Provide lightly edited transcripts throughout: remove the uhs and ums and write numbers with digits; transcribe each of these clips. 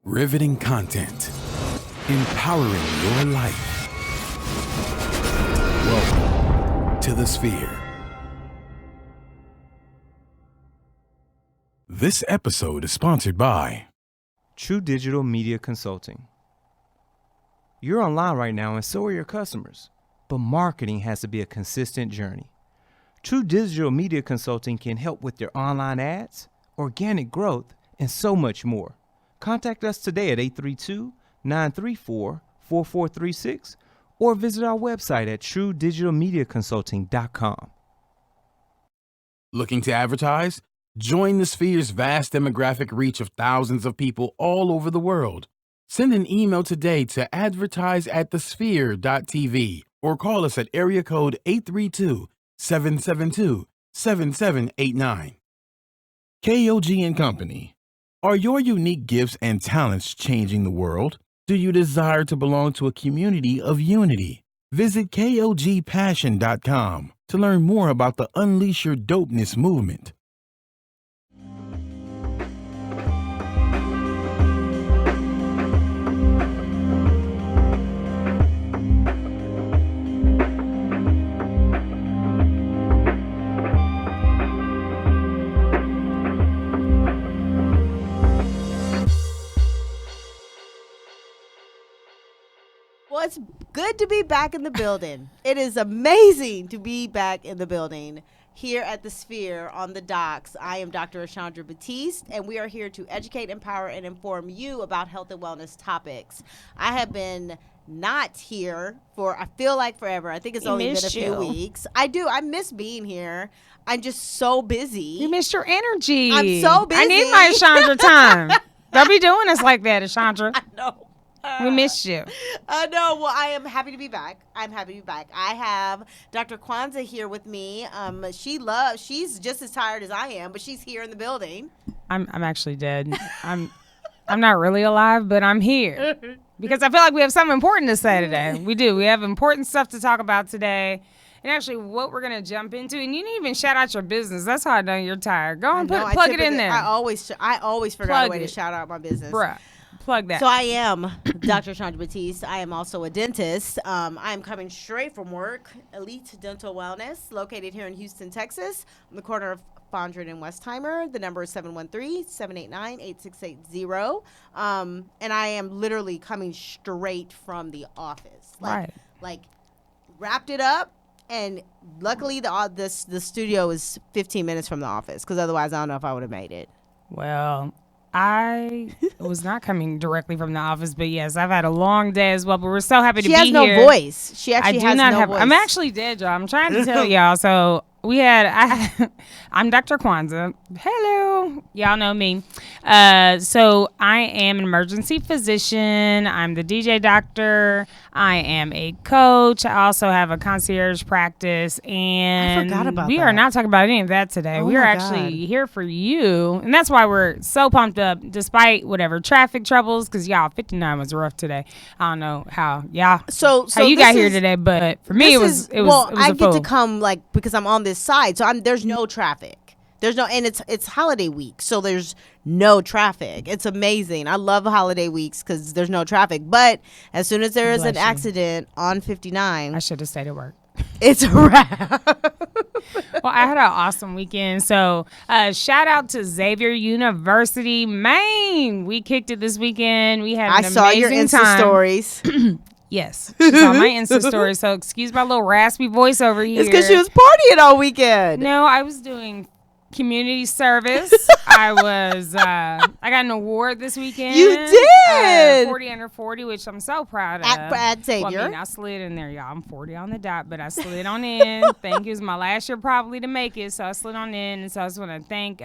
Riveting content. Empowering your life. Welcome to the Sphere. This episode is sponsored by True Digital Media Consulting. You're online right now and so are your customers, but marketing has to be a consistent journey. True Digital Media Consulting can help with your online ads, organic growth, and so much more. Contact us today at 832-934-4436 or visit our website at truedigitalmediaconsulting.com. Looking to advertise? Join the Sphere's vast demographic reach of thousands of people all over the world. Send an email today to advertise@thesphere.tv or call us at area code 832-772-7789. KOG and Company. Are your unique gifts and talents changing the world? Do you desire to belong to a community of unity? Visit KOGpassion.com to learn more about the Unleash Your Dopeness movement. Well, it's good to be back in the building. It is amazing to be back in the building here at the Sphere on the docks. I am Dr. Ashandra Batiste, and we are here to educate, empower, and inform you about health and wellness topics. I have been not here for, I feel like, forever. I think it's only been a few weeks. I do. I miss being here. I'm just so busy. You missed your energy. I'm so busy. I need my Ashandra time. Don't be doing us like that, Ashandra. I know. We missed you. No, well, I am happy to be back. I'm happy to be back. I have Dr. Kwanzaa here with me. She's just as tired as I am, but she's here in the building. I'm actually dead. I'm not really alive, but I'm here because I feel like we have something important to say today. We do. We have important stuff to talk about today. And actually, what we're going to jump into, and you didn't even shout out your business. That's how I know you're tired. Go and plug it in there. I always forgot a way to shout out my business. Bruh. Plug that. So I am Dr. Ashandra Batiste. I am also a dentist. I am coming straight from work. Elite Dental Wellness, located here in Houston, Texas, on the corner of Fondren and Westheimer. The number is 713-789-8680. And I am literally coming straight from the office. Like wrapped it up. And luckily, the studio is 15 minutes from the office, because otherwise, I don't know if I would have made it. Well, I was not coming directly from the office, but yes, I've had a long day as well. But we're so happy to be here. She has no voice. She actually has no voice. I'm actually dead, y'all. I'm trying to tell y'all. So I'm Dr. Kwanzaa. Hello. Y'all know me. So I am an emergency physician. I'm the DJ doctor. I am a coach. I also have a concierge practice. And I forgot about we that. are not talking about any of that today. Oh we are my actually God. here for you. And that's why we're so pumped up despite whatever traffic troubles. Because y'all, 59 was rough today. I don't know how y'all So how you this got here is- today, but for me it was I a get to fool. come because I'm on this side, so there's no traffic. And it's holiday week, so there's no traffic. It's amazing. I love holiday weeks because there's no traffic. But as soon as there is an Bless you. accident on 59, I should have stayed at work. it's a wrap. Well, I had an awesome weekend. So shout out to Xavier University, Maine. We kicked it this weekend. We had I an saw your amazing Insta time. stories. Yes, she saw my Insta story. So excuse my little raspy voice over here. It's because she was partying all weekend. No, I was doing community service. I got an award this weekend. You did? 40 under 40, which I'm so proud of. At Xavier. Well, I mean, I slid in there, y'all. I'm 40 on the dot, but I slid on in. Thank you. It was my last year probably to make it, so I slid on in. And so I just want to thank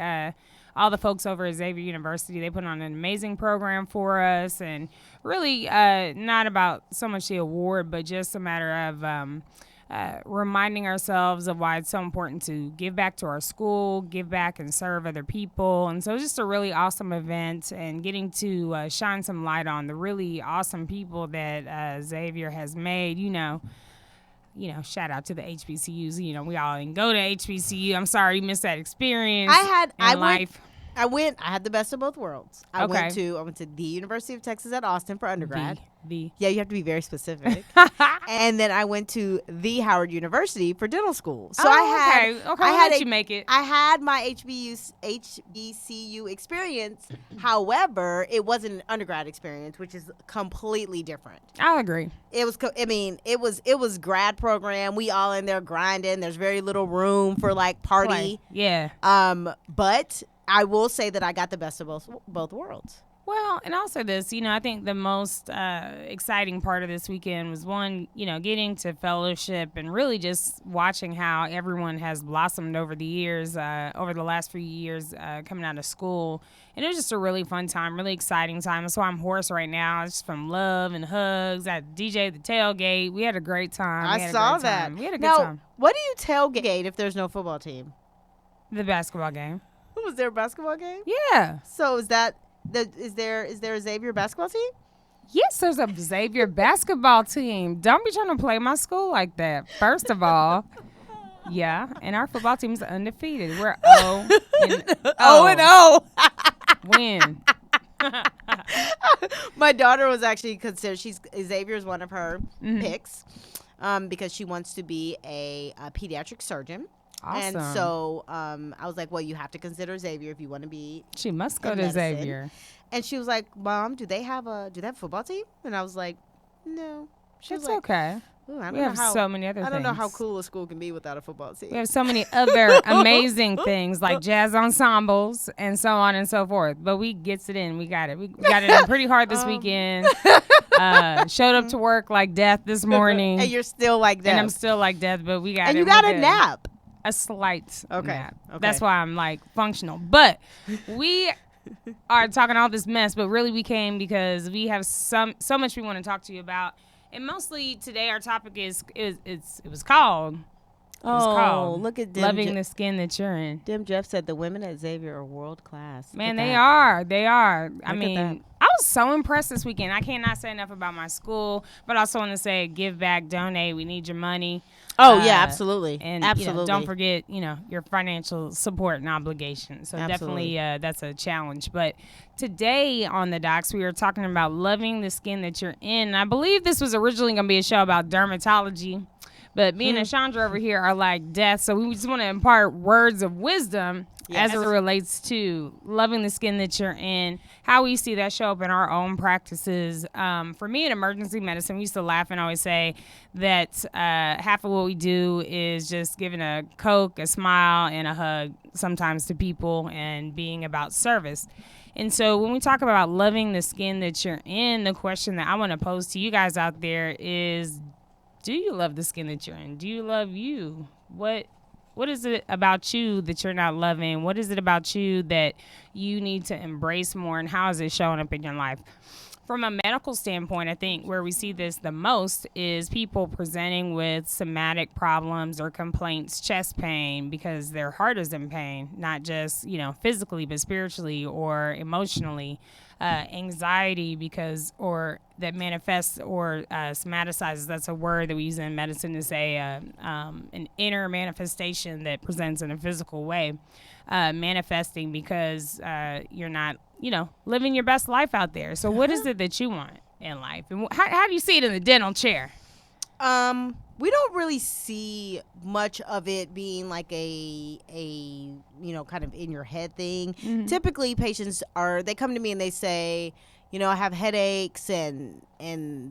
all the folks over at Xavier University. They put on an amazing program for us, and really not about so much the award, but just a matter of reminding ourselves of why it's so important to give back to our school, give back and serve other people. And so it's just a really awesome event, and getting to shine some light on the really awesome people that Xavier has made. Shout out to the HBCUs. We all didn't go to HBCU. I'm sorry you missed that experience in life. I had the best of both worlds. I Okay. went to the University of Texas at Austin for undergrad. The. Yeah, you have to be very specific. And then I went to the Howard University for dental school. So I had okay. I We'll had let you make it. I had my HBCU experience. However, it wasn't an undergrad experience, which is completely different. I'll agree. It was it was grad program. We all in there grinding. There's very little room for like party. Play. Yeah. But I will say that I got the best of both worlds. Well, and also this, I think the most exciting part of this weekend was one, getting to fellowship and really just watching how everyone has blossomed over the years, over the last few years coming out of school. And it was just a really fun time, really exciting time. That's why I'm hoarse right now. It's from love and hugs. I DJ the tailgate. We had a great time. I saw that. We had a good Now, time. what do you tailgate if there's no football team? The basketball game. Was there a basketball game? Yeah. So is there a Xavier basketball team? Yes, there's a Xavier basketball team. Don't be trying to play my school like that. First of all, yeah, and our football team's undefeated. We're 0-0. Win. My daughter was actually considered. Xavier's one of her picks, because she wants to be a pediatric surgeon. Awesome. And so I was like, well, you have to consider Xavier if you want to be. She must go in to medicine. Xavier. And she was like, Mom, do they have a football team? And I was like, no. She It's was like, okay. "Ooh, I don't We know have how, so many other I don't know how things. cool a school can be without a football team. We have so many other amazing things like jazz ensembles and so on and so forth. But we gets it in. We got it. We got it in pretty hard this weekend. Showed up to work like death this morning. And you're still like that. And I'm still like death, but we got it. And you We're got a good. nap. A slight nap. Okay. That's why I'm like functional. But we are talking all this mess, but really we came because we have so much we want to talk to you about. And mostly today our topic it was called Look at Dim. Loving the Skin That You're In. Dim Jeff said the women at Xavier are world class. Look Man, at they that. are. They are. I Look at mean, that. I was so impressed this weekend. I cannot say enough about my school, but I also want to say give back, donate. We need your money. Oh yeah, absolutely. And absolutely. don't forget, your financial support and obligation. So Absolutely. definitely that's a challenge. But today on the docs, we are talking about loving the skin that you're in. And I believe this was originally going to be a show about dermatology. But me and Ashandra over here are like death. So we just want to impart words of wisdom as it relates to loving the skin that you're in, how we see that show up in our own practices. For me in emergency medicine, we used to laugh and always say that half of what we do is just giving a Coke, a smile, and a hug sometimes to people and being about service. And so when we talk about loving the skin that you're in, the question that I want to pose to you guys out there is, do you love the skin that you're in? Do you love you? What is it about you that you're not loving? What is it about you that you need to embrace more, and how is it showing up in your life? From a medical standpoint, I think where we see this the most is people presenting with somatic problems or complaints, chest pain, because their heart is in pain, not just, physically, but spiritually or emotionally. Anxiety or that manifests or somaticizes. That's a word that we use in medicine to say an inner manifestation that presents in a physical way, manifesting because you're not, living your best life out there. So what is it that you want in life? And how do you see it in the dental chair? We don't really see much of it being like a kind of in your head thing. Mm-hmm. Typically patients they come to me and they say, I have headaches and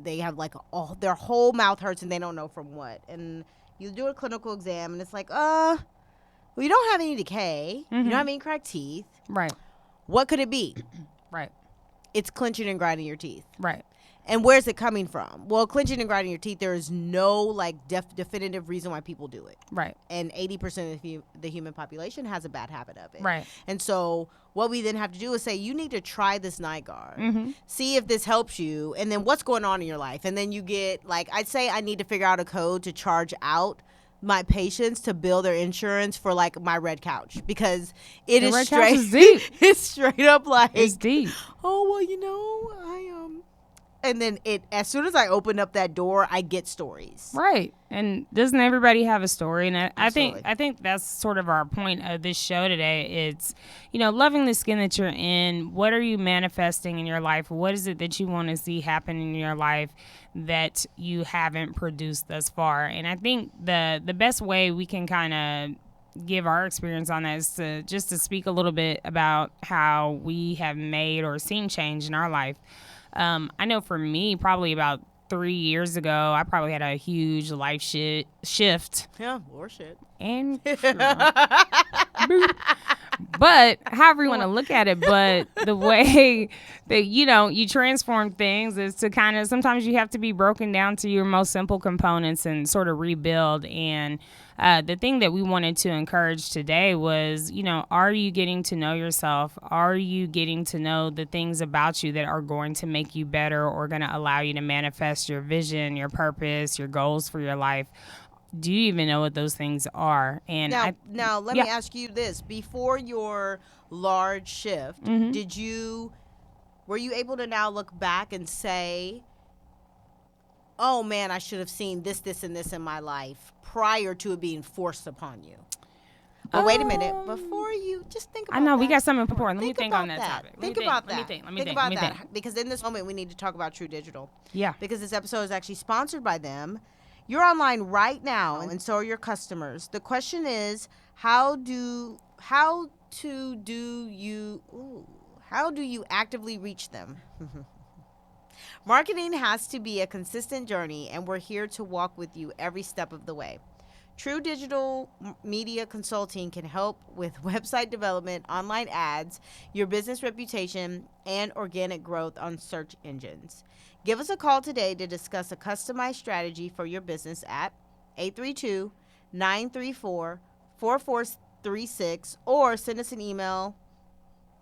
they have like their whole mouth hurts and they don't know from what. And you do a clinical exam and it's like, well, you don't have any decay. You don't have any cracked teeth. Right. What could it be? Right. It's clenching and grinding your teeth. Right. And where's it coming from? Well, clenching and grinding your teeth, there is no like definitive reason why people do it. Right. And 80% of the human population has a bad habit of it. Right. And so what we then have to do is say, you need to try this night guard. Mm-hmm. See if this helps you. And then what's going on in your life? And then you get like, I'd say I need to figure out a code to charge out my patients to bill their insurance for like my red couch, because it The is red straight. couch is deep. It's straight up like, It's deep. oh, well, and then as soon as I open up that door, I get stories. Right. And doesn't everybody have a story? And I think Absolutely. that's sort of our point of this show today. It's, loving the skin that you're in. What are you manifesting in your life? What is it that you want to see happen in your life that you haven't produced thus far? And I think the best way we can kind of give our experience on that is to speak a little bit about how we have made or seen change in our life. I know for me, probably about 3 years ago, I probably had a huge life shift. Yeah, or shit. And but however you want to look at it, but the way that you transform things is to kind of, sometimes you have to be broken down to your most simple components and sort of rebuild. And the thing that we wanted to encourage today was, are you getting to know yourself? Are you getting to know the things about you that are going to make you better or going to allow you to manifest your vision, your purpose, your goals for your life? Do you even know what those things are? And now let me ask you this: before your large shift, were you able to now look back and say, "Oh man, I should have seen this, and this in my life prior to it being forced upon you"? But wait a minute, before you just think about I know that. we got something important. Let me think on about that topic. Think about that. Let me Think think. about that. Because in this moment, we need to talk about True Digital. Yeah. Because this episode is actually sponsored by them. You're online right now, and so are your customers. The question is, how do you actively reach them? Marketing has to be a consistent journey, and we're here to walk with you every step of the way. True Digital Media Consulting can help with website development, online ads, your business reputation, and organic growth on search engines. Give us a call today to discuss a customized strategy for your business at 832-934-4436 or send us an email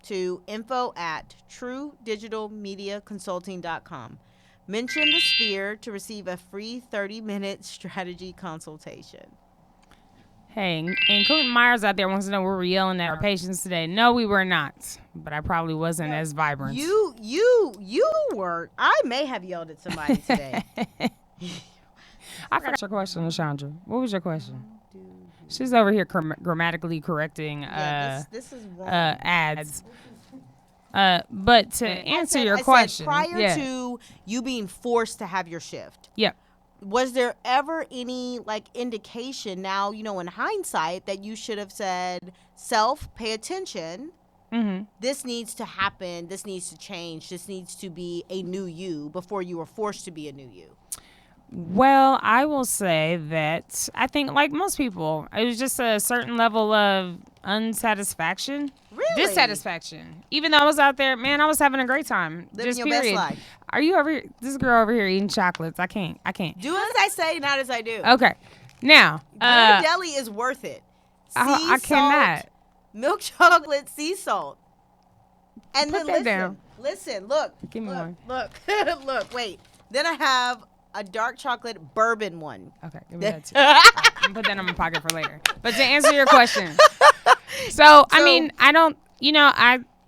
to info@truedigitalmediaconsulting.com. Mention the Sphere to receive a free 30-minute strategy consultation. Hey, and Clinton Myers out there wants to know, were we yelling at our patients today? No, we were not, but I probably wasn't as vibrant. You were. I may have yelled at somebody today. I forgot your question, Chandra. What was your question? She's over here grammatically correcting this is wrong. ads. But to answer your question, prior to you being forced to have your shift, was there ever any indication now, in hindsight, that you should have said, pay attention. Mm-hmm. This needs to happen. This needs to change. This needs to be a new you before you were forced to be a new you? Well, I will say that I think, like most people, it was just a certain level of unsatisfaction. Really? Dissatisfaction. Even though I was out there, man, I was having a great time. Living just your period. best life. Are you over here? This girl over here eating chocolates. I can't. Do as I say, not as I do. Okay. Now. Ghirardelli is worth it. I cannot. Milk chocolate, sea salt. And Put then that down. Listen, look. Give me one. Look, wait. Then I have a dark chocolate bourbon one. Okay, give me that too. I'm gonna put that in my pocket for later. But to answer your question, so I mean, I don't,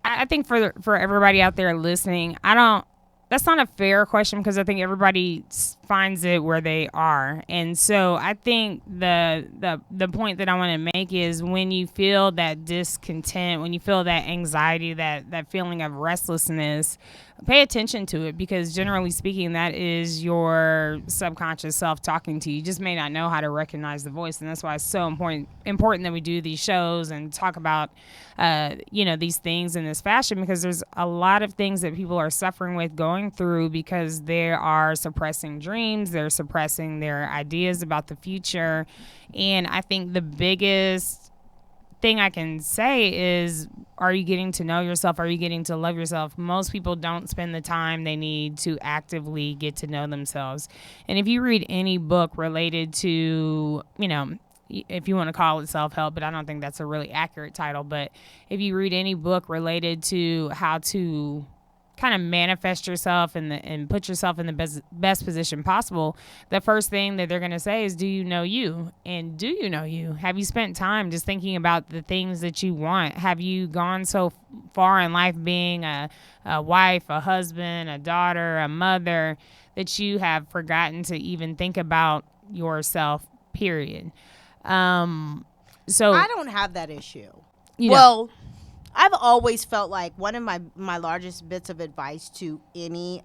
I think for everybody out there listening, that's not a fair question because I think everybody finds it where they are. And so I think the point that I want to make is when you feel that discontent, when you feel that anxiety, that feeling of restlessness, pay attention to it, because generally speaking, that is your subconscious self talking to you. You just may not know how to recognize the voice. And that's why it's so important that we do these shows and talk about, these things in this fashion, because there's a lot of things that people are suffering with, going through, because they are suppressing dreams. They're suppressing their ideas about the future. And I think the biggest thing I can say is, are you getting to know yourself? Are you getting to love yourself? Most people don't spend the time they need to actively get to know themselves. And if you read any book related to, if you want to call it self-help, but I don't think that's a really accurate title, but if you read any book related to how to kind of manifest yourself and put yourself in the best position possible, the first thing that they're going to say is, do you know you? And do you know you? Have you spent time just thinking about the things that you want? Have you gone so far in life being a wife, a husband, a daughter, a mother, that you have forgotten to even think about yourself, period? So I don't have that issue. You Well, I've always felt like one of my largest bits of advice to any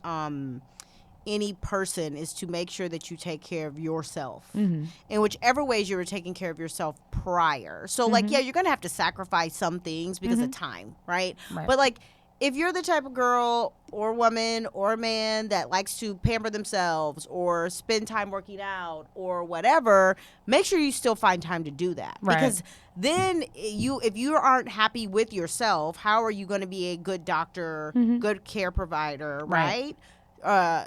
person is to make sure that you take care of yourself in whichever ways you were taking care of yourself prior. So like, yeah, you're going to have to sacrifice some things because of time, right? But like, if you're the type of girl or woman or man that likes to pamper themselves or spend time working out or whatever, make sure you still find time to do that. Right. Because then if you aren't happy with yourself, how are you going to be a good doctor, good care provider, right? To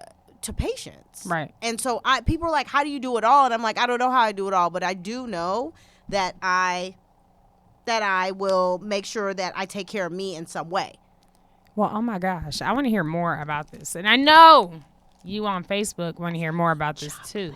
patients. Right. And so people are like, how do you do it all? And I'm like, I don't know how I do it all, but I do know that I will make sure that I take care of me in some way. Well, oh my gosh, I want to hear more about this. And I know you on Facebook want to hear more about this too.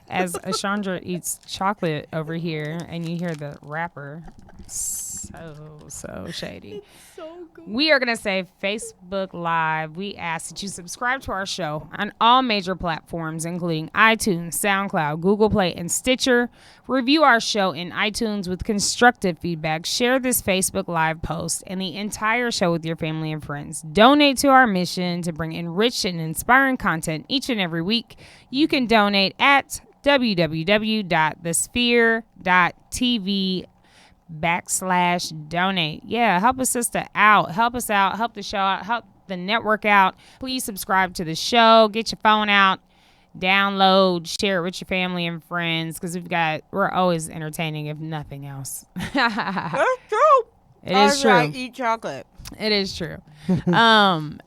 As Ashandra eats chocolate over here and you hear the wrapper, so shady. So good. We are going to say Facebook Live. We ask that you subscribe to our show on all major platforms, including iTunes, SoundCloud, Google Play, and Stitcher. Review our show in iTunes with constructive feedback. Share this Facebook Live post and the entire show with your family and friends. Donate to our mission to bring enriched and inspiring content each and every week. You can donate at www.thesphere.tv/donate. Yeah, help a sister out. Help us out. Help the show out. Help the network out. Please subscribe to the show. Get your phone out. Download. Share it with your family and friends because we're always entertaining, if nothing else. That's true. It is true. I eat chocolate. It is true.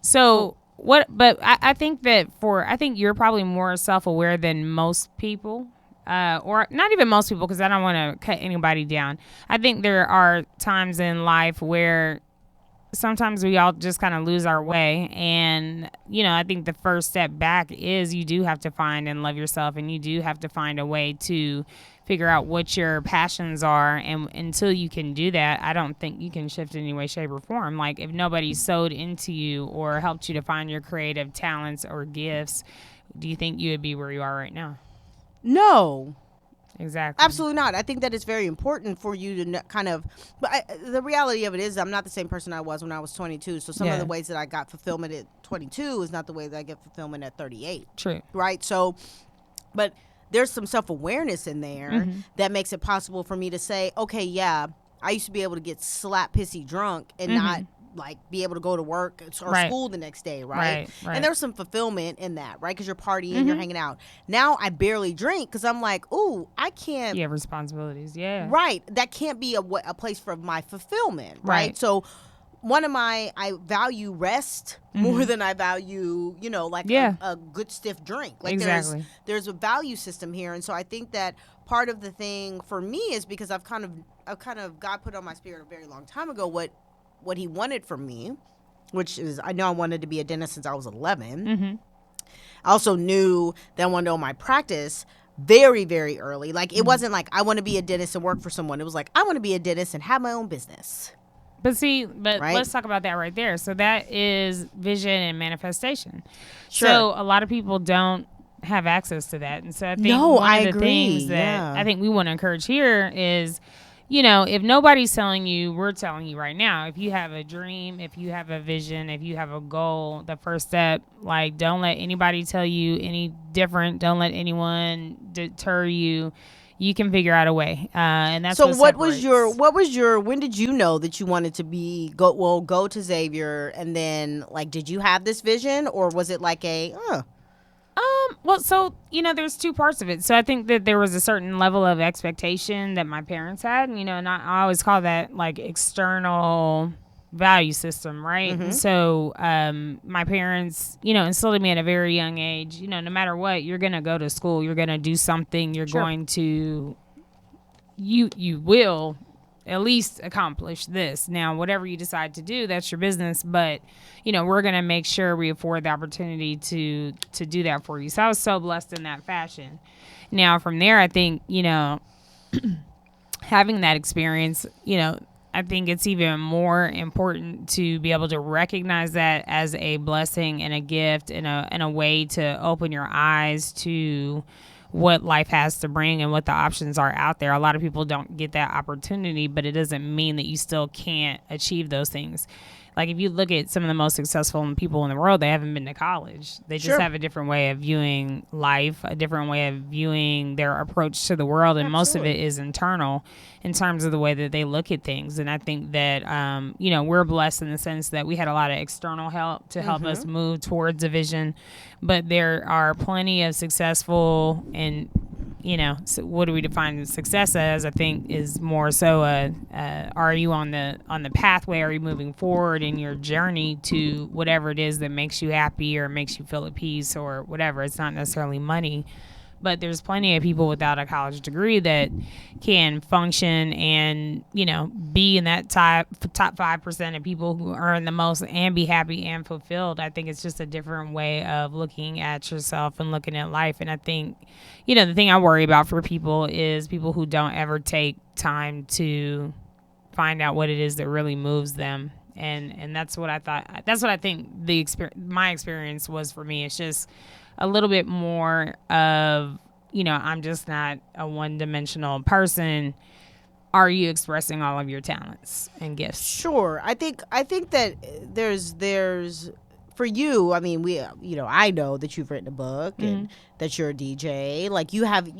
So what? But I think you're probably more self-aware than most people, or not even most people, because I don't want to cut anybody down. I think there are times in life where sometimes we all just kind of lose our way, and I think the first step back is you do have to find and love yourself, and you do have to find a way to figure out what your passions are, and until you can do that, I don't think you can shift in any way, shape, or form. Like, if nobody sewed into you or helped you to find your creative talents or gifts, do you think you would be where you are right now? No. Exactly. Absolutely not. I think that it's very important for you to kind of, but the reality of it is I'm not the same person I was when I was 22. So some of the ways that I got fulfillment at 22 is not the way that I get fulfillment at 38. True. Right? So, but there's some self-awareness in there that makes it possible for me to say, okay, yeah, I used to be able to get slap pissy drunk and not like be able to go to work or school the next day, right? And there's some fulfillment in that, right? Because you're partying, you're hanging out. Now I barely drink because I'm like, ooh, I can't. You have responsibilities, yeah. Right. That can't be a place for my fulfillment, right? So I value rest more than I value, a good stiff drink. Like exactly. There's a value system here. And so I think that part of the thing for me is because I've kind of God put on my spirit a very long time ago what he wanted from me, which is, I know I wanted to be a dentist since I was 11. I also knew that I wanted to own my practice very, very early. Like, it wasn't like I want to be a dentist and work for someone. It was like, I want to be a dentist and have my own business. But let's talk about that right there. So that is vision and manifestation. Sure. So a lot of people don't have access to that. And so I think I the agree. things that I think we want to encourage here is, if nobody's telling you, we're telling you right now, if you have a dream, if you have a vision, if you have a goal, the first step, like, don't let anybody tell you any different. Don't let anyone deter you. You can figure out a way. And that's so what when did you know that you wanted to go to Xavier, and then, like, did you have this vision, or was it like well, so, there's two parts of it. So I think that there was a certain level of expectation that my parents had, and I always call that, like, external value system, right? And so my parents, instilled in me at a very young age, no matter what, you're going to go to school, you're going to do something, you're going to, you will at least accomplish this. Now, whatever you decide to do, that's your business. But, we're going to make sure we afford the opportunity to do that for you. So I was so blessed in that fashion. Now, from there, I think, having that experience, I think it's even more important to be able to recognize that as a blessing and a gift and a way to open your eyes to what life has to bring and what the options are out there. A lot of people don't get that opportunity, but it doesn't mean that you still can't achieve those things. Like if you look at some of the most successful people in the world, they haven't been to college. They just have a different way of viewing life, a different way of viewing their approach to the world. And most of it is internal in terms of the way that they look at things. And I think that, we're blessed in the sense that we had a lot of external help to help us move towards a vision. But there are plenty of successful and so what do we define success as? I think is more so are you on the pathway? Are you moving forward in your journey to whatever it is that makes you happy or makes you feel at peace or whatever? It's not necessarily money, but there's plenty of people without a college degree that can function and be in that top 5% of people who earn the most and be happy and fulfilled. I think it's just a different way of looking at yourself and looking at life. And I think the thing I worry about for people is people who don't ever take time to find out what it is that really moves them. And that's what I thought. That's what I think my experience was for me. It's just a little bit more of, I'm just not a one-dimensional person. Are you expressing all of your talents and gifts? Sure. I think that there's for you, I mean, I know that you've written a book and that you're a DJ. Like you have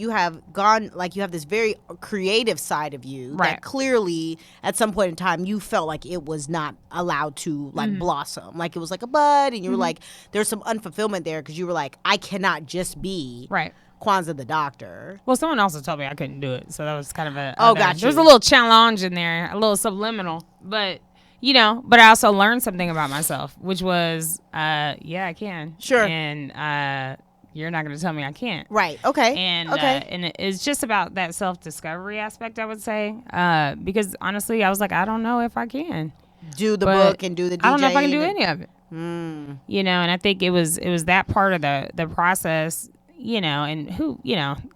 this very creative side of you that clearly at some point in time you felt like it was not allowed to blossom. Like it was like a bud and you were like, there's some unfulfillment there because you were like, I cannot just be Kwanzaa the doctor. Well, someone also told me I couldn't do it. So that was kind of gotcha. There's a little challenge in there, a little subliminal, but but I also learned something about myself, which was, I can. Sure. And you're not going to tell me I can't. Right. Okay. And okay. And it's just about that self-discovery aspect, I would say, because honestly, I was like, I don't know if I can do the book and do the DJ. I don't know if I can do any of it. And I think it was that part of the process. And who,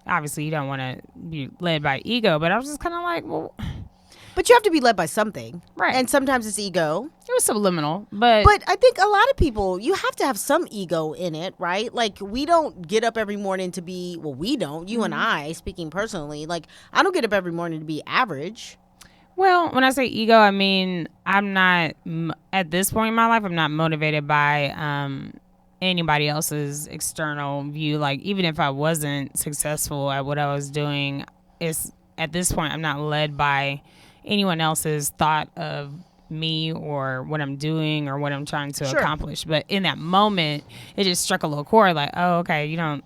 obviously you don't want to be led by ego, but I was just kind of like, well. But you have to be led by something. Right. And sometimes it's ego. It was subliminal, but I think a lot of people, you have to have some ego in it, right? Like, we don't get up every morning to be, well, we don't, you and I, speaking personally, like, I don't get up every morning to be average. Well, when I say ego, I mean, I'm not, at this point in my life, I'm not motivated by anybody else's external view. Like, even if I wasn't successful at what I was doing, at this point, I'm not led by anyone else's thought of me or what I'm doing or what I'm trying to accomplish. But in that moment, it just struck a little chord like, oh, okay, you don't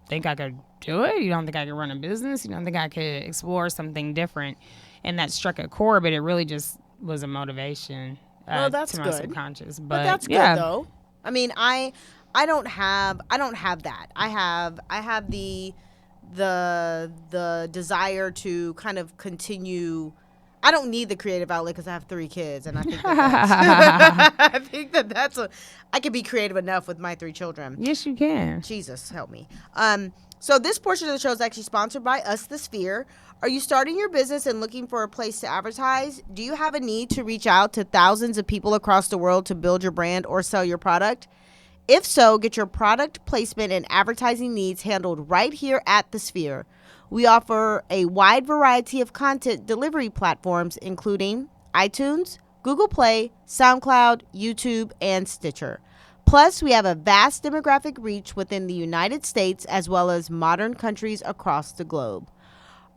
think I could do it? You don't think I could run a business? You don't think I could explore something different? And that struck a chord, but it really just was a motivation that's to my good. Subconscious. But that's good though. I mean, I don't have that. I have the desire to kind of continue. I don't need the creative outlet because I have 3 kids, and I think I think that's I can be creative enough with my 3 children. Yes, you can. Jesus, help me. So this portion of the show is actually sponsored by Us The Sphere. Are you starting your business and looking for a place to advertise? Do you have a need to reach out to thousands of people across the world to build your brand or sell your product? If so, get your product placement and advertising needs handled right here at The Sphere. We offer a wide variety of content delivery platforms, including iTunes, Google Play, SoundCloud, YouTube, and Stitcher. Plus, we have a vast demographic reach within the United States as well as modern countries across the globe.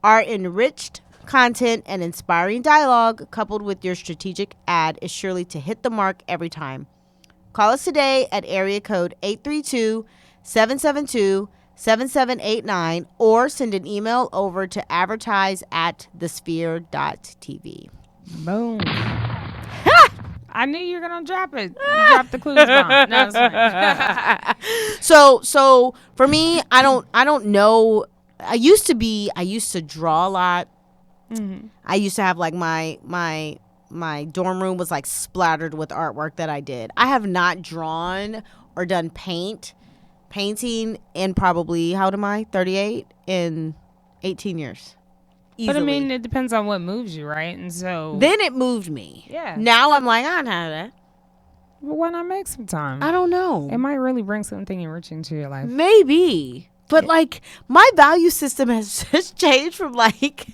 Our enriched content and inspiring dialogue, coupled with your strategic ad, is surely to hit the mark every time. Call us today at area code 832-772-7789 or send an email over to advertise@thesphere.tv. Boom. I knew you were going to drop it. Drop the clues bomb. No, it's fine. So for me, I don't know. I used to draw a lot. I used to have like my dorm room was like splattered with artwork that I did. I have not drawn or done painting in probably, how old am I? 38 in 18 years. Easily. But I mean, it depends on what moves you, right? And so Then it moved me. Yeah. Now I'm like, I don't have that. well, why not make some time? I don't know. It might really bring something enriching to your life. Maybe. But like my value system has just changed from like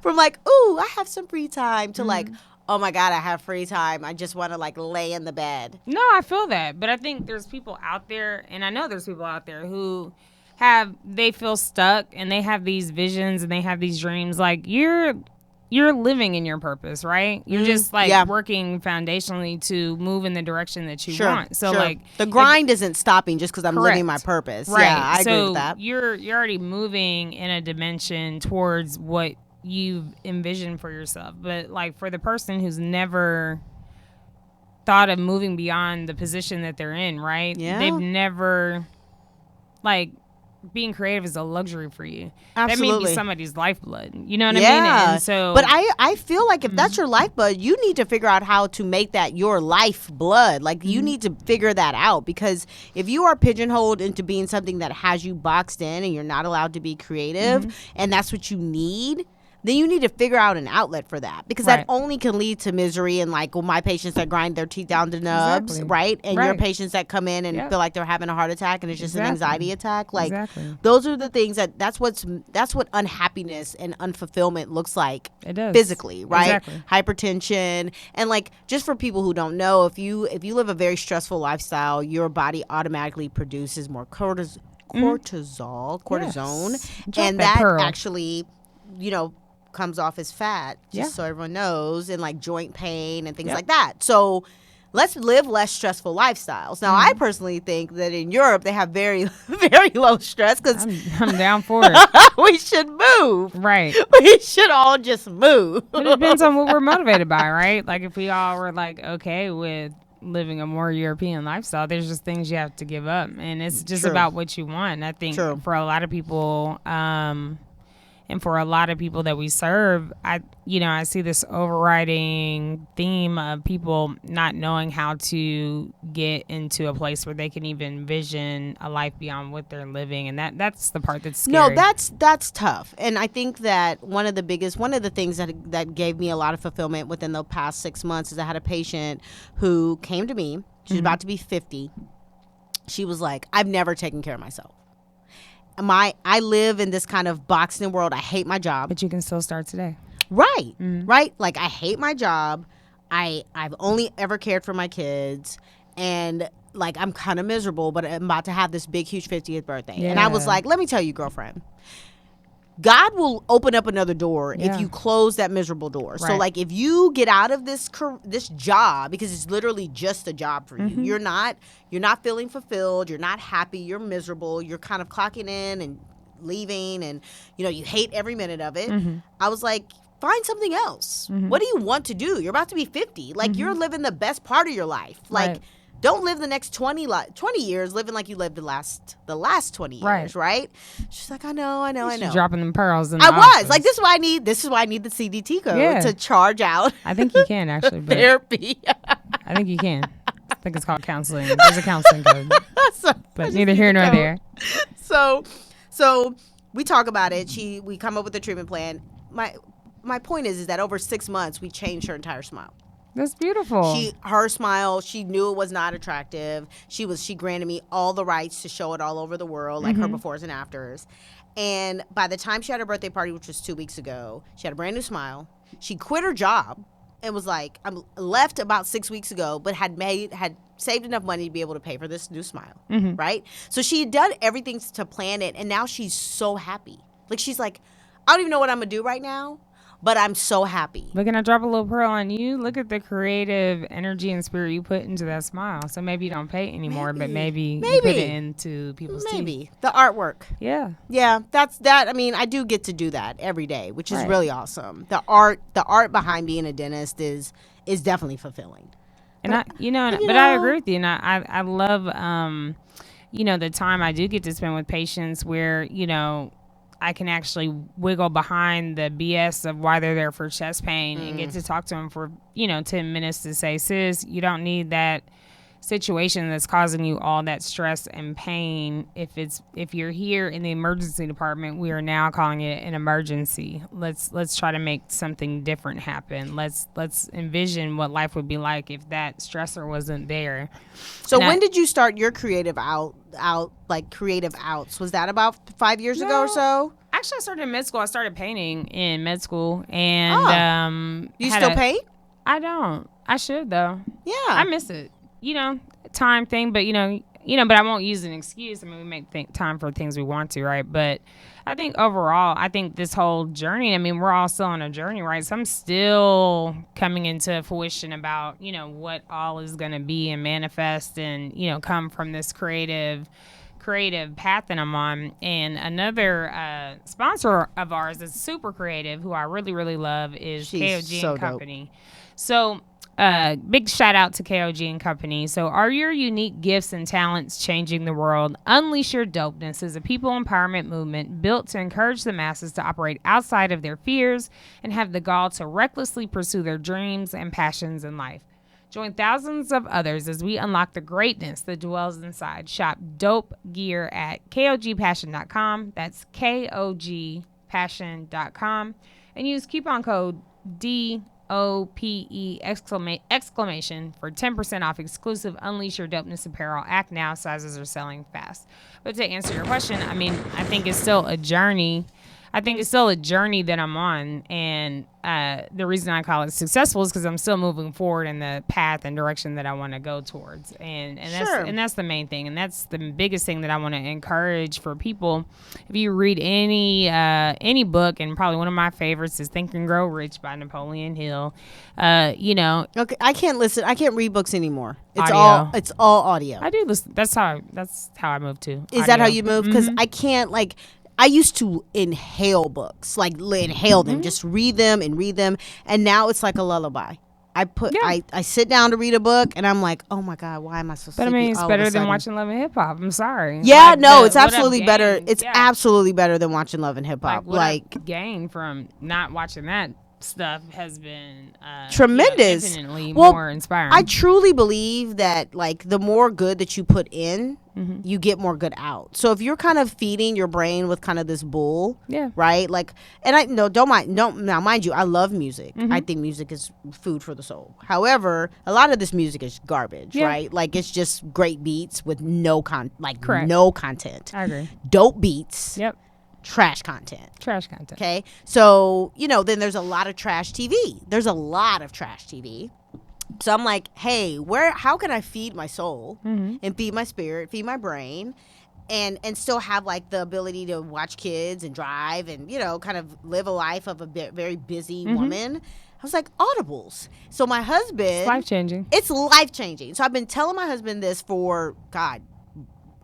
ooh, I have some free time to like, oh my God, I have free time. I just want to like lay in the bed. No, I feel that. But I think there's people out there, and I know there's people out there who they feel stuck and they have these visions and they have these dreams. Like you're living in your purpose, right? You're just like working foundationally to move in the direction that you want. So like the grind isn't stopping just because I'm living my purpose. Right. Yeah, I agree So with that. You're already moving in a dimension towards what you've envisioned for yourself. But like for the person who's never thought of moving beyond the position that they're in, right? Yeah. They've never like being creative is a luxury for you. Absolutely. That may be somebody's lifeblood. You know what I mean? Yeah. And so But I feel like if that's your lifeblood, you need to figure out how to make that your lifeblood. Like you need to figure that out, because if you are pigeonholed into being something that has you boxed in and you're not allowed to be creative and that's what you need, then you need to figure out an outlet for that, because that only can lead to misery and like, well, my patients that grind their teeth down to nubs, right? And your patients that come in and feel like they're having a heart attack and it's just an anxiety attack. Like those are the things that's what unhappiness and unfulfillment looks like. It does. Physically, right? Exactly. Hypertension, and like just for people who don't know, if you live a very stressful lifestyle, your body automatically produces more cortisone, and that actually, comes off as fat, just so everyone knows, and like joint pain and things like that. So let's live less stressful lifestyles. Now, I personally think that in Europe they have very, very low stress, because I'm down for it. we should move. Right. We should all just move. But it depends on what we're motivated by, right? Like if we all were like okay with living a more European lifestyle, there's just things you have to give up, and it's just about what you want. And I think for a lot of people, and for a lot of people that we serve, I see this overriding theme of people not knowing how to get into a place where they can even envision a life beyond what they're living, and that's the part that's scary. No, that's tough. And I think that one of the things that gave me a lot of fulfillment within the past 6 months is I had a patient who came to me. She's about to be 50. She was like, I've never taken care of myself. I live in this kind of boxed in world. I hate my job. But you can still start today. Right. Right. Like I hate my job. I've only ever cared for my kids, and like I'm kind of miserable, but I'm about to have this big, huge 50th birthday. Yeah. And I was like, let me tell you, girlfriend, God will open up another door if you close that miserable door. Right. So like if you get out of this job, because it's literally just a job for you, you're not feeling fulfilled, you're not happy, you're miserable, you're kind of clocking in and leaving, and you hate every minute of it. I was like, find something else. What do you want to do? You're about to be 50. Like you're living the best part of your life. Like don't live the next 20 years living like you lived the last 20 years, right? She's like, I know. She's dropping them pearls in the I office. was like, this is why I need the CDT code to charge out. I think you can actually, but therapy. I think you can. I think it's called counseling. There's a counseling code, but neither here nor there. So we talk about it. We come up with a treatment plan. My point is that over 6 months we changed her entire smile. That's beautiful. Her smile, she knew it was not attractive. She granted me all the rights to show it all over the world, like her befores and afters. And by the time she had her birthday party, which was 2 weeks ago, she had a brand new smile. She quit her job and was like, I'm left about 6 weeks ago, but had saved enough money to be able to pay for this new smile, right? So she had done everything to plan it, and now she's so happy. Like she's like, I don't even know what I'm gonna do right now, but I'm so happy. But can I drop a little pearl on you? Look at the creative energy and spirit you put into that smile. So maybe you don't pay anymore, but maybe you put it into people's teeth. The artwork. Yeah. Yeah, that's that. I mean, I do get to do that every day, which is really awesome. The art behind being a dentist is definitely fulfilling. And I agree with you. And I love, the time I do get to spend with patients where, I can actually wiggle behind the BS of why they're there for chest pain and get to talk to them for, 10 minutes to say, sis, you don't need that situation that's causing you all that stress and pain. If you're here in the emergency department, we are now calling it an emergency. Let's try to make something different happen. Let's envision what life would be like if that stressor wasn't there. So And when did you start your creative creative outs? Was that about 5 years ago or so? Actually, I started in med school. I started painting in med school, and You had still paint? I don't. I should though. Yeah. I miss it. Time thing, but but I won't use an excuse. I mean, we make time for things we want to, right? But I think overall, this whole journey, we're all still on a journey, right? So I'm still coming into fruition about, what all is going to be and manifest and, come from this creative path that I'm on. And another sponsor of ours is Super Creative, who I really, really love, is She's KOG so and Company. So big shout out to KOG and Company. So, are your unique gifts and talents changing the world? Unleash Your Dopeness is a people empowerment movement built to encourage the masses to operate outside of their fears and have the gall to recklessly pursue their dreams and passions in life. Join thousands of others as we unlock the greatness that dwells inside. Shop dope gear at kogpassion.com. That's kogpassion.com. And use coupon code DOPE exclamation for 10% off exclusive Unleash Your Dopeness apparel. Act now. Sizes are selling fast. But to answer your question, I think it's still a journey. I think it's still a journey that I'm on, and the reason I call it successful is because I'm still moving forward in the path and direction that I want to go towards, and that's the main thing, and that's the biggest thing that I want to encourage for people. If you read any book, and probably one of my favorites is Think and Grow Rich by Napoleon Hill. Okay, I can't read books anymore. It's Audio. all audio. I do listen. That's how I move too. Is that how you move? Because I can't I used to inhale books, inhale them, just read them, and now it's like a lullaby. I sit down to read a book, and I'm like, oh my God, why am I so sleepy? But it's all of better a than sudden? watching Love and Hip Hop. I'm sorry. Yeah, it's What Up absolutely better. Gang? It's Yeah. absolutely better than watching Love and Hip Hop. What Up Gang from not watching that stuff has been tremendous, infinitely Well, more inspiring. I truly believe that the more good that you put in, you get more good out. So if you're kind of feeding your brain with kind of this bull, right? Mind you, I love music. I think music is food for the soul. However, a lot of this music is garbage, right? It's just great beats with no no content. I agree. Dope beats. Yep. Trash content. Okay. So, then there's a lot of trash TV. So I'm like, hey, how can I feed my soul and feed my spirit, feed my brain, and still have the ability to watch kids and drive and, kind of live a life of a very busy woman? I was like, Audibles. So my husband. It's life-changing. It's life-changing. So I've been telling my husband this for, God,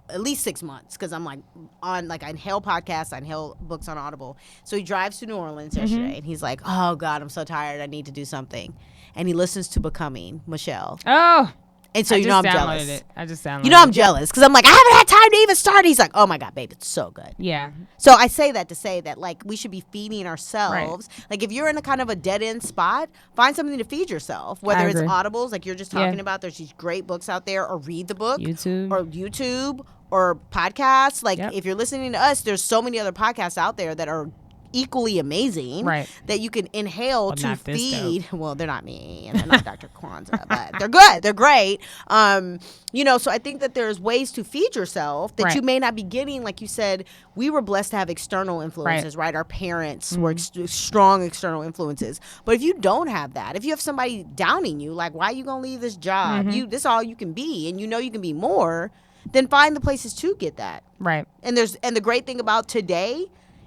at least 6 months, because I'm on I inhale podcasts, I inhale books on Audible. So he drives to New Orleans yesterday, and he's like, oh God, I'm so tired, I need to do something. And he listens to Becoming Michelle. Oh. And so I I'm just jealous. downloaded it. I just downloaded You know I'm jealous, because I'm like, I haven't had time to even start. He's like, oh my God, babe, it's so good. Yeah. So I say that to say that we should be feeding ourselves. If you're in a kind of a dead end spot, find something to feed yourself. Whether it's Audibles, like you're just talking about, there's these great books out there, or read the book. YouTube. Or podcasts. If you're listening to us, there's so many other podcasts out there that are equally amazing, right? That you can inhale to feed. Well, they're not me, and they're not Dr. Kwanzaa, but they're good. They're great. So I think that there's ways to feed yourself that you may not be getting. Like you said, we were blessed to have external influences, right? Our parents were strong external influences. But if you don't have that, if you have somebody downing you, like, why are you gonna leave this job? This is all you can be, and you can be more. Then find the places to get that. Right. And the great thing about today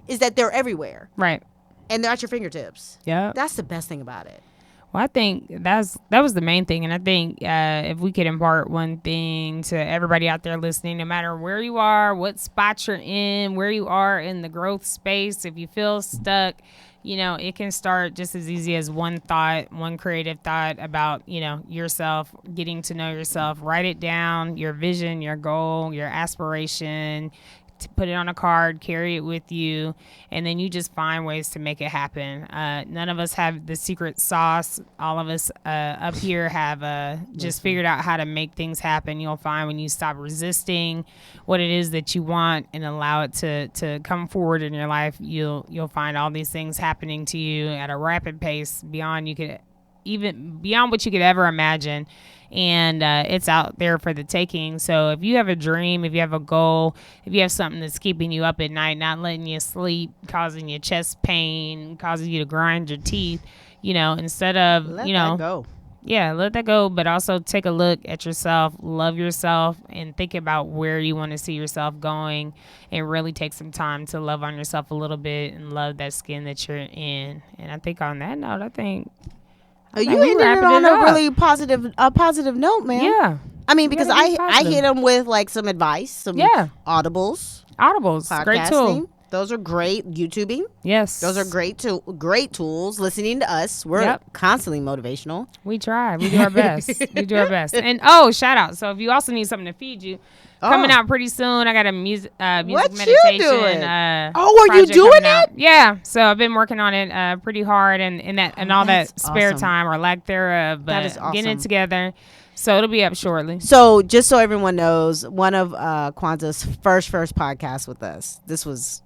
is that they're everywhere. Right. And they're at your fingertips. Yeah. That's the best thing about it. Well, I think that was the main thing. And I think if we could impart one thing to everybody out there listening, no matter where you are, what spot you're in, where you are in the growth space, if you feel stuck, it can start just as easy as one creative thought about, yourself, getting to know yourself. Write it down, your vision, your goal, your aspiration. put it on a card, carry it with you, and then you just find ways to make it happen. None of us have the secret sauce. All of us up here have just figured out how to make things happen. You'll find when you stop resisting what it is that you want and allow it to come forward in your life, you'll find all these things happening to you at a rapid pace beyond what you could ever imagine. And it's out there for the taking. So if you have a dream, if you have a goal, if you have something that's keeping you up at night, not letting you sleep, causing you chest pain, causing you to grind your teeth, instead of, Let that go. Yeah, let that go. But also take a look at yourself, love yourself, and think about where you want to see yourself going, and really take some time to love on yourself a little bit and love that skin that you're in. And I think on that note, You ended it on a really positive note, man. Yeah. I mean, because gotta be I positive. hit them with like some advice, some audibles, Great tool. podcasting. Those are great. YouTubing. Yes. Those are great tools. Listening to us. We're constantly motivational. We try. We do our best. And shout out. So if you also need something to feed you, coming out pretty soon. I got a music What meditation. you doing? Are you project doing coming out. it? Yeah. So I've been working on it pretty hard and all that that's spare awesome. time or lack thereof. But That is getting awesome. it together. So it'll be up shortly. So just so everyone knows, one of Kwanzaa's first podcasts with us. This was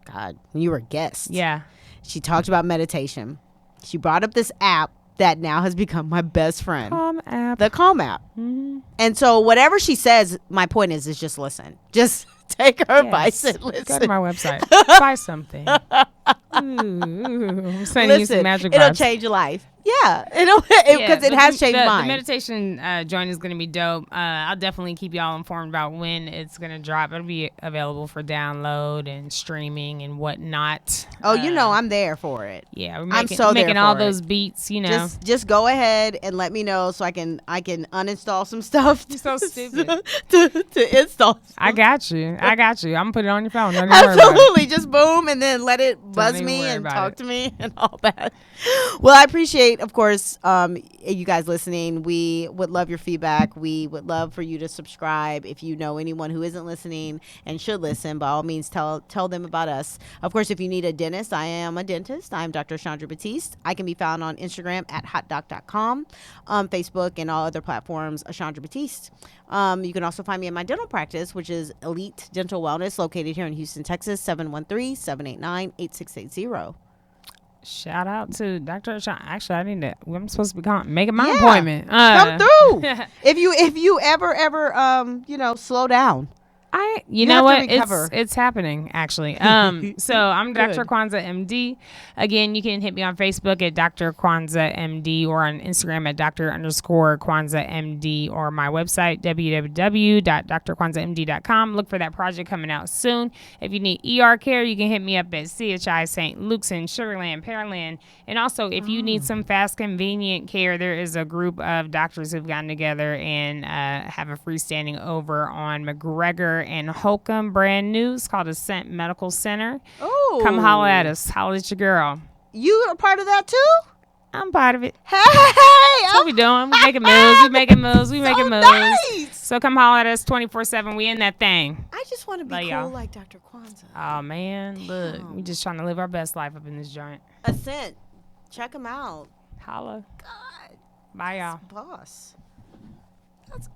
you were a guest. Yeah. She talked about meditation. She brought up this app that now has become my best friend. Calm app. The Calm app. Mhm. And so whatever she says, my point is just listen. Just take her advice and listen. Go to my website. Buy something. Ooh, I'm sending you some magic it'll vibes. change your life. Yeah, because it has changed the mine. The meditation joint is going to be dope. I'll definitely keep y'all informed about when it's going to drop. It'll be available for download and streaming and whatnot. I'm there for it. Yeah, we're I'm making, so there making all for it. those beats, Just go ahead and let me know so I can uninstall some stuff. You're so stupid. to install. I got you. I'm going to put it on your phone. Don't even worry about it. Absolutely, just boom and then let it buzz even me worry and about talk it. to me and all that. Well, I appreciate, of course, you guys listening. We would love your feedback. We would love for you to subscribe. If you know anyone who isn't listening and should listen, by all means, tell them about us. Of course, if you need a dentist, I am a dentist. I'm Dr. Chandra Batiste. I can be found on Instagram at hotdoc.com, Facebook, and all other platforms, Chandra Batiste. You can also find me in my dental practice, which is Elite Dental Wellness, located here in Houston, Texas, 713-789-8680. Shout out to Dr. Sean. Actually, I'm supposed to be making my Yeah. appointment. Come through. If you ever slow down. You have know to what? recover. It's happening actually. So I'm Dr. Kwanzaa MD. Again, you can hit me on Facebook at Dr. Kwanzaa MD or on Instagram at Dr._Kwanzaa MD or my website www.drkwanzaamd.com. Look for that project coming out soon. If you need ER care, you can hit me up at CHI St. Luke's in Sugarland, Pearland. And also, if you need some fast, convenient care, there is a group of doctors who've gotten together and have a freestanding over on McGregor and Holcomb, brand new. It's called Ascent Medical Center. Oh, Come holler at us. Holler at your girl. You are part of that too? I'm part of it. Hey, That's what we doing. We making moves. We making moves. We making moves. Nice. So come holler at us 24/7. We in that thing. I just want to be Love cool y'all. like Dr. Kwanzaa. Oh man, look, we just trying to live our best life up in this joint. Ascent. Check them out. Holla. God, Bye y'all. boss. That's